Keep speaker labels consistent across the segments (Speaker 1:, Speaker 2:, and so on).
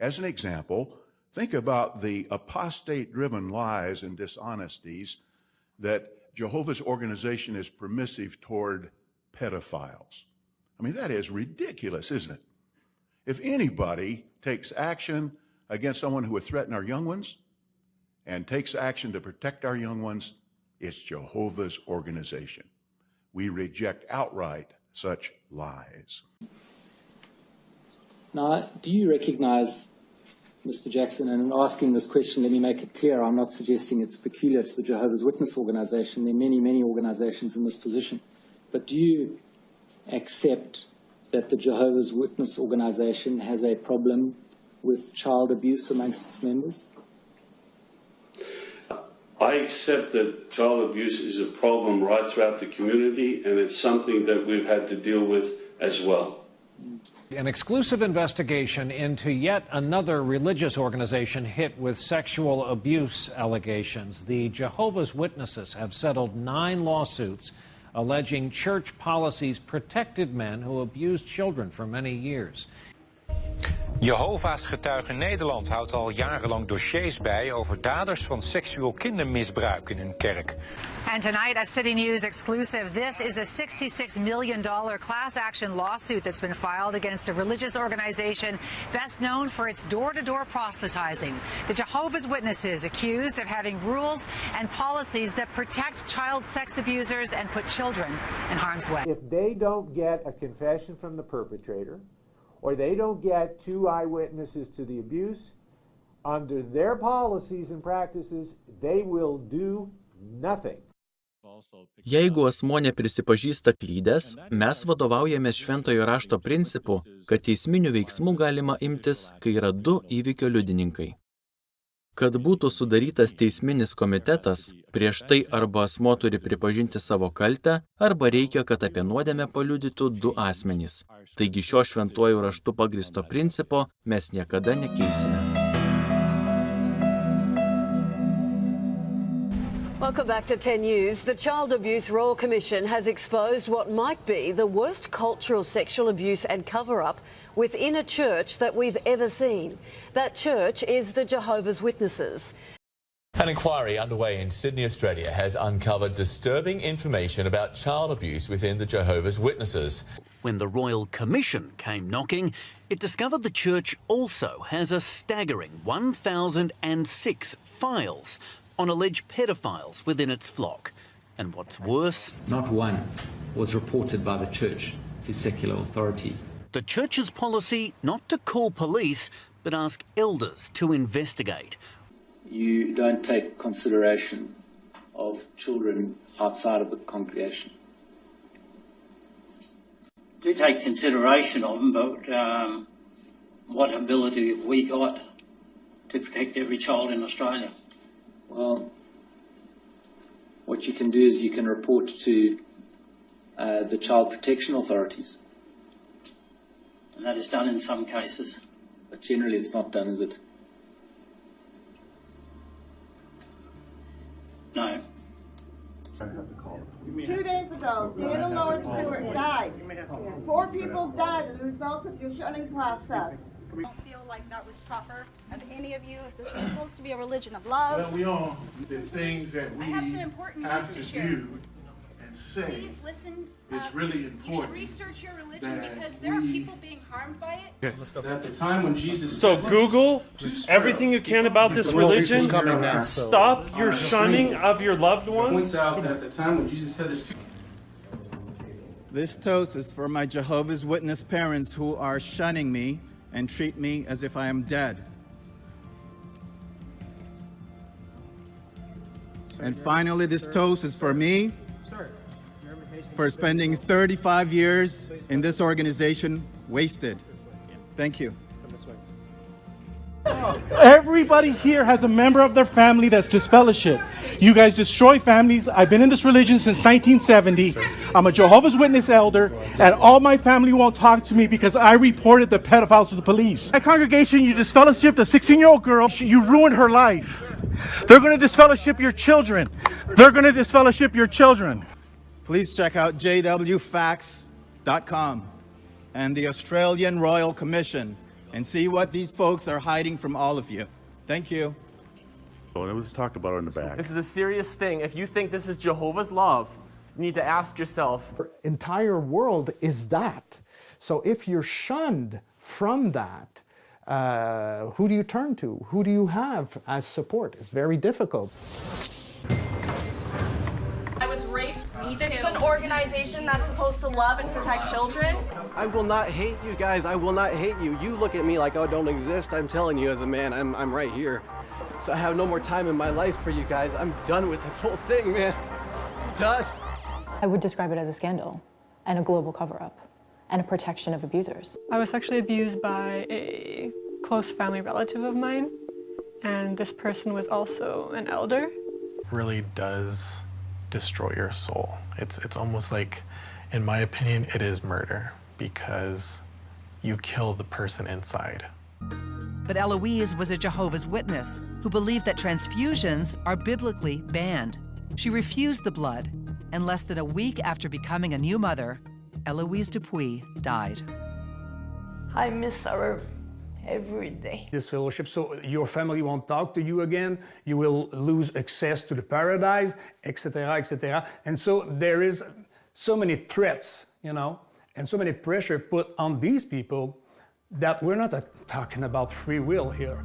Speaker 1: As an example, think about the apostate-driven lies and dishonesties that Jehovah's organization is permissive toward pedophiles. I mean, that is ridiculous, isn't it? If anybody takes action against someone who would threaten our young ones and takes action to protect our young ones, it's Jehovah's organization. We reject outright such lies.
Speaker 2: Now, do you recognize, Mr. Jackson, and in asking this question, let me make it clear, I'm not suggesting it's peculiar to the Jehovah's Witness organization. There are many, many organizations in this position. But do you accept that the Jehovah's Witness organization has a problem with child abuse amongst its members?
Speaker 3: I accept that child abuse is a problem right throughout the community, and it's something that we've had to deal with as well.
Speaker 4: An exclusive investigation into yet another religious organization hit with sexual abuse allegations. The Jehovah's Witnesses have settled 9 lawsuits alleging church policies protected men who abused children for many years.
Speaker 5: Jehovah's Getuigen Nederland houdt al jarenlang dossiers bij over daders van seksueel kindermisbruik in hun kerk.
Speaker 6: And tonight, a City News exclusive. This is a $66 million class action lawsuit that's been filed against a religious organization best known for its door-to-door proselytizing. The Jehovah's Witnesses accused of having rules and policies that protect child sex abusers and put children in harm's way.
Speaker 7: If they don't get a confession from the perpetrator, or they don't get 2 eyewitnesses to the abuse, under their policies and practices, they will do nothing.
Speaker 8: Jeigu asmuo neprisipažįsta klydęs, mes vadovaujamės šventojo rašto principu, kad teisminių veiksmų galima imtis, kai yra 2 įvykio liudininkai. Kad būtų sudarytas teisminis komitetas, prieš tai arba asmuo turi pripažinti savo kaltę, arba reikia, kad apie nuodėmę paliudytų 2 asmenys. Taigi šio šventuoju raštu pagrįsto principo mes niekada nekeisime.
Speaker 9: Welcome back to 10 News. The Child Abuse Royal Commission has exposed what might be the worst cultural sexual abuse and cover-up within a church that we've ever seen. That church is the Jehovah's Witnesses.
Speaker 10: An inquiry underway in Sydney, Australia has uncovered disturbing information about child abuse within the Jehovah's Witnesses.
Speaker 11: When the Royal Commission came knocking, it discovered the church also has a staggering 1,006 files on alleged pedophiles within its flock. And what's worse,
Speaker 12: not one was reported by the church to secular authorities.
Speaker 11: The church's policy not to call police, but ask elders to investigate.
Speaker 2: You don't take consideration of children outside of the congregation.
Speaker 13: Do take consideration of them, but what ability have we got to protect every child in Australia?
Speaker 2: Well, what you can do is you can report to the child protection authorities.
Speaker 13: And that is done in some cases.
Speaker 2: But generally it's not done, is it?
Speaker 13: No.
Speaker 14: 2 days ago, Daniel Lower Stewart died. 4 people died as a result of your shunning process.
Speaker 15: I don't feel like that was proper of any of you. This is supposed to be a religion of love.
Speaker 16: Well, we all, the things that we
Speaker 15: I have some important
Speaker 16: have
Speaker 15: news
Speaker 16: to
Speaker 15: to share.
Speaker 16: do and say,
Speaker 15: Please listen.
Speaker 16: it's really important.
Speaker 15: You should research your religion because there are people being harmed by it.
Speaker 17: Okay. Let's go. At the time when Jesus Google everything you can about this religion. Stop your shunning of your loved ones. Points out that at the time when Jesus said this.
Speaker 18: This toast is for my Jehovah's Witness parents who are shunning me and treat me as if I am dead. And finally, this toast is for me, for spending 35 years in this organization wasted. Thank you.
Speaker 17: Everybody here has a member of their family that's disfellowship. You guys destroy families. I've been in this religion since 1970. I'm a Jehovah's Witness elder, and all my family won't talk to me because I reported the pedophiles to the police. My congregation, you disfellowshipped a 16-year-old girl. You ruined her life. They're going to disfellowship your children. They're going to disfellowship your children.
Speaker 18: Please check out jwfacts.com and the Australian Royal Commission and see what these folks are hiding from all of you. Thank you.
Speaker 19: Let's talk about it in the back.
Speaker 20: This is a serious thing. If you think this is Jehovah's love, you need to ask yourself.
Speaker 21: Our entire world is that. So if you're shunned from that, who do you turn to? Who do you have as support? It's very difficult.
Speaker 22: I was raped. This is an organization that's supposed to love and protect children.
Speaker 23: I will not hate you guys. I will not hate you. You look at me like I don't exist. I'm telling you as a man, I'm right here. So I have no more time in my life for you guys. I'm done with this whole thing, man. Done.
Speaker 24: I would describe it as a scandal and a global cover-up and a protection of abusers.
Speaker 25: I was sexually abused by a close family relative of mine, and this person was also an elder.
Speaker 26: Really does destroy your soul. It's almost like, in my opinion, it is murder because you kill the person inside.
Speaker 27: But Eloise was a Jehovah's Witness who believed that transfusions are biblically banned. She refused the blood, and less than a week after becoming a new mother, Eloise Dupuis died.
Speaker 28: I miss her every day.
Speaker 29: This fellowship, so your family won't talk to you again, you will lose access to the paradise, etc., etc. And so there is so many threats, you know, and so many pressure put on these people that we're not talking about free will here.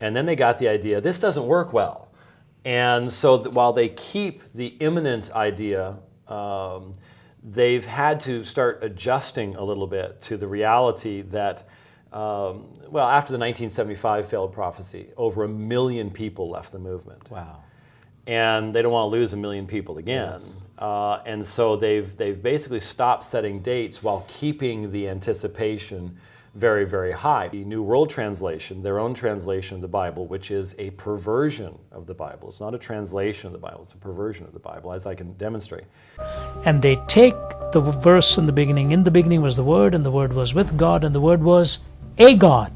Speaker 30: And then they got the idea, this doesn't work well. And so while they keep the imminent idea, they've had to start adjusting a little bit to the reality that, well, after the 1975 failed prophecy, over 1 million people left the movement.
Speaker 4: Wow.
Speaker 30: And they don't want to lose 1 million people again.
Speaker 4: Yes.
Speaker 30: And so they've basically stopped setting dates while keeping the anticipation very, very high. The New World Translation, their own translation of the Bible, which is a perversion of the Bible. It's not a translation of the Bible, it's a perversion of the Bible, as I can demonstrate.
Speaker 31: And they take the verse in the beginning was the Word, and the Word was with God, and the Word was a God.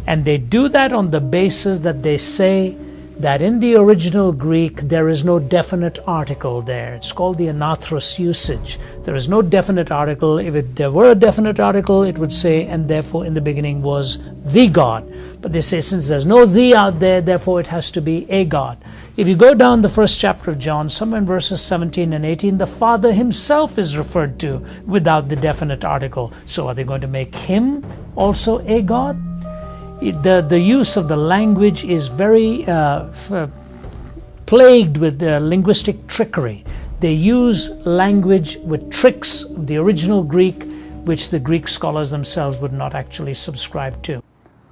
Speaker 31: And they do that on the basis that they say that in the original Greek there is no definite article there. It's called the anathros usage. There is no definite article. If there were a definite article, it would say, and therefore in the beginning was the God. But they say, since there's no the out there, therefore it has to be a God. If you go down the first chapter of John, somewhere in verses 17 and 18, the Father himself is referred to without the definite article. So are they going to make him also a God? The use of the language is very plagued with linguistic trickery. They use language with tricks of the original Greek, which the Greek scholars themselves would not actually subscribe to.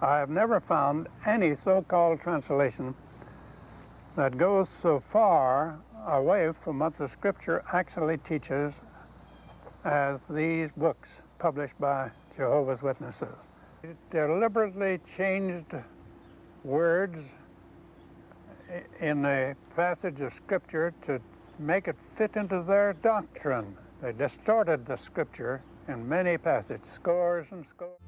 Speaker 32: I have never found any so-called translation that goes so far
Speaker 1: away from what the Scripture actually teaches as these books published by Jehovah's Witnesses. It deliberately changed words in the passage of Scripture to make it fit into their doctrine. They distorted the Scripture in many passages, scores and scores.